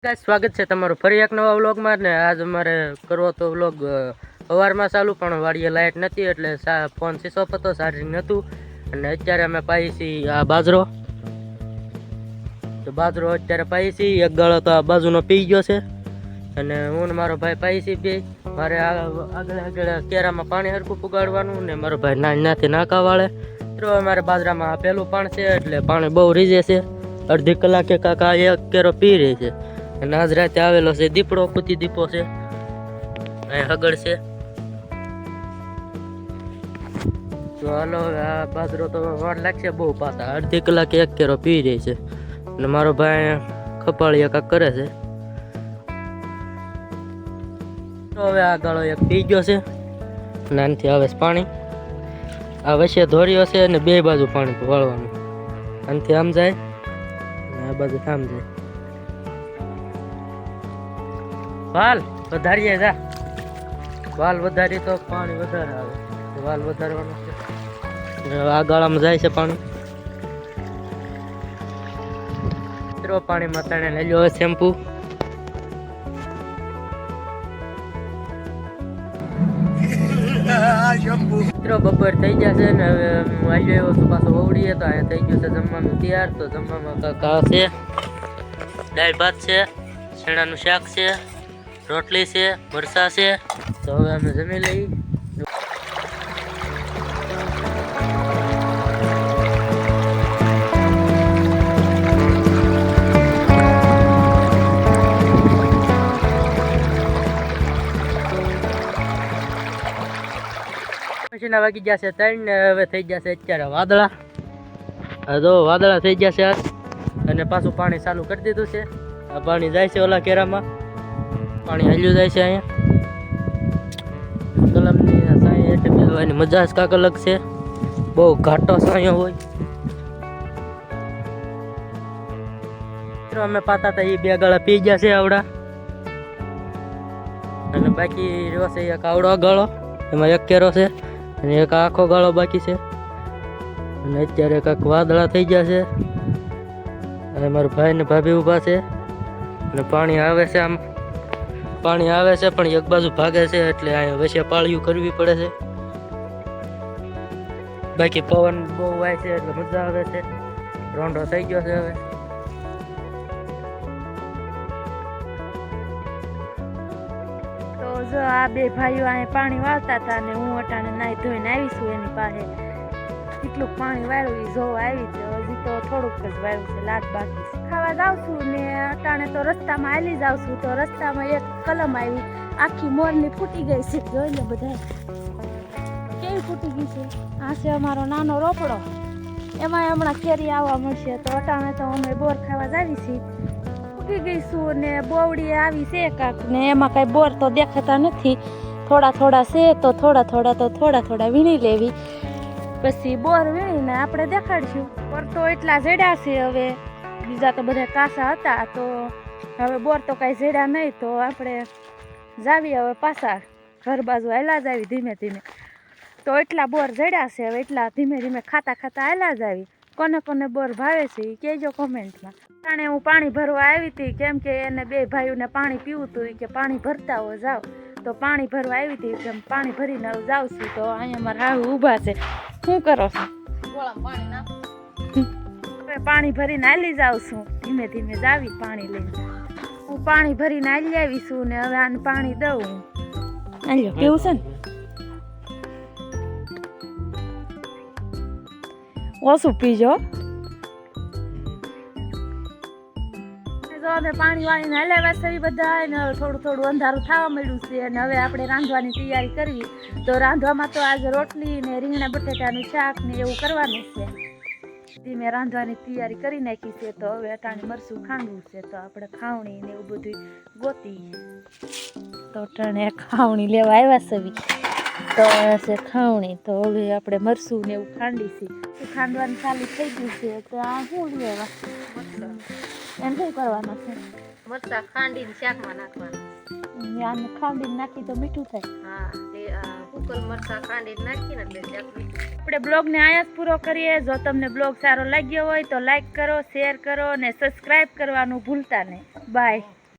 Guys સ્વાગત છે તમારું ફરી એક નવા વ્લોગમાં ને આજ અમારે કરવો તો વ્લોગ સવારમાં ચાલુ પણ વાડીએ લાઇટ નથી એટલે ફોન સ્વિચ ઓફ હતો, ચાર્જિંગ નહોતું અને અત્યારે અમે પાઈ છીએ આ બાજરો અત્યારે પાઈ છીએ. એક ગાળો તો આ બાજુનો પી ગયો છે અને હું ને મારો ભાઈ પાઈ છીએ બે. મારે આગળ કેરામાં પાણી હરખું પુગાડવાનું ને મારો ભાઈ નાથી નાકા વાળે તો અમારે બાજરામાં પહેલું પાણ છે એટલે પાણી બહુ રીઝે છે. અડધી કલાકે કાકા એક કેરો પી રહી છે અને આજ રાતે આવેલો છે દીપડો, કુતી દીપો છે અહીં હગડ છે. તો હાલો આ બાજરો તો વાર લાગશે બહુ પાતા, અડધી કલાકે એક કેરો પી રહી છે અને મારો ભાઈ ખપાળિયા કાંક કરે છે. તો હવે આ ગાળો એક પી ગયો છે અને આનાથી આવે છે પાણી. આ વચ્ચે ધોરીઓ છે અને બે બાજુ પાણી વાળવાનું, આનાથી આમ જાય અને આ બાજુ આમ જાય. વાલ વધારીએ જા, વાલ વધારી તો પાણી વધારે આવે, વાલ વધારવાનું છે. આ ગાળામાં જાય છે પાણી. પાણીમાં તણે લઈ લો શેમ્પુ. બપોર થઈ જશે ને હવે હું આવી આવ્યો છું પાછો ઓવડીએ તો અહીંયા થઈ ગયું છે જમવાનું તૈયાર. તો જમવામાં કાકા છે, દાળ ભાત છે, શેણાનું શાક છે, રોટલી છે, મરસા છે. તો હવે અમે જમી લઈ. પછીના વાગી જશે 3 ને હવે થઈ જશે અત્યારે વાદળા. જો વાદળા થઈ જશે અને પાછું પાણી ચાલુ કરી દીધું છે. આ પાણી જાય છે ઓલા કેરામાં, પાણી હલ્યું જાય છે. અહીંયા કલમની સાંઈ એટલે બેહવાની મજા જ કાંક અલગ છે, બહુ ઘાટો સાંયો હોય. અમે પાતા હતા એ બે ગાળા પી ગયા છે આવડા અને બાકી રહ્યો છે એક આવડો ગાળો, એમાં એક કેરો છે અને એક આખો ગાળો બાકી છે. અને અત્યારે કાંક વાદળા થઈ ગયા છે અને મારા ભાઈ ને ભાભી ઊભા છે અને પાણી આવે છે. આમ પાણી આવે છે પણ એક બાજુ ભાગે છે એટલે અહીંયા વચ્ચે પાળિયું કરવી પડે છે. બાકી પવન બહુ વાય છે એટલે મજા આવે છે. રોંઢો થઈ ગયો છે હવે. તો જો આ બે ભાઈઓ અહીંયા પાણી વાળતા હતા ને હું અટાણે નાઈ ધોઈને આવીશું એની પાસે. કેટલું પાણી વાળ્યું એ જોવા આવી છે. હજી તો થોડુંક જ વાળ્યું છે, લાટ બાકી છે. ખાવા જાઉં છું ને અટાણે તો રસ્તામાં હાલી જાઉં છું તો રસ્તામાં એક કલમ આવી, આખી મોરની ફૂટી ગઈ છે. જોઈ લે બધા કેવી ફૂટી ગઈ છે. આ છે અમારો નાનો રોપડો, એમાં હમણાં કેરી આવવા મળશે. તો અટાણે તો અમે બોર ખાવા જાવી છીએ. ફૂટી ગઈશું ને બોવડી આવી છે કાંક ને એમાં કાંઈ બોર તો દેખાતા નથી. થોડા થોડા છે તો થોડા વીણી લેવી, પછી બોર વીણીને આપણે દેખાડશું. બોર તો એટલા જેડા છે, હવે બીજા તો બધા કાસા હતા તો હવે બોર તો કાંઈ જેડા નહીં. તો આપણે જાવી હવે પાછા ઘર બાજુ હાલ્યા જાવી ધીમે ધીમે. તો એટલા બોર જડ્યા છે, હવે એટલા ધીમે ધીમે ખાતા હાલ્યા જાવી. કોને કોને બોર ભાવે છે એ કહેજો કોમેન્ટમાં. જાણે હું પાણી ભરવા આવી હતી, કેમ કે એને બે ભાઈઓને પાણી પીવું હતું કે પાણી ભરતા હો જાઓ. તો પાણી ભરવા આવી હતી કે પાણી ભરીને જાઉં છું. તો અહીંયા મારા હાહુ ઊભા છે. શું કરો છો? પાણી ભરીને હાલી જાઉં છું, ધીમે ધીમે જાવી પાણી લઈને. હું પાણી ભરીને હાલી આવીશું ને હવે આને પાણી દઉં. હાલ્યો કેવું છે ને ઓછું પીજો. અમે પાણી વાળીને હલાવ્યા છે બધા ને થોડું અંધારું થવા મળ્યું છે અને હવે આપણે રાંધવાની તૈયારી કરવી. તો રાંધવામાં તો આજે રોટલી ને રીંગણા બટેટાનું શાક ને એવું કરવાનું છે. ધીમે રાંધવાની તૈયારી કરી નાખી છે. તો હવે અટાણે મરચું ખાંડવું છે તો આપણે ખાવણી ને એવું બધું ગોતી. તો અટાણે ખાવણી લેવા આવ્યા છે તો છે ખાવણી. તો હવે આપણે મરચું ને એવું ખાંડીશું. ખાંડવાનું ચાલુ થઈ ગયું છે. તો આ શું લેવા એમ શું કરવાનું છે? મરચાં ખાંડીને શાકમાં નાખવાનું. આને ખાંડીને નાખી તો મીઠું થાય. હા, તે કુકર મરચાં ખાંડીને નાખીને એટલે શાક મીઠું. આપણે બ્લોગને અહીંયા જ પૂરો કરીએ. જો તમને બ્લોગ સારો લાગ્યો હોય તો લાઈક કરો, શેર કરો અને સબસ્ક્રાઈબ કરવાનું ભૂલતા નહીં. બાય.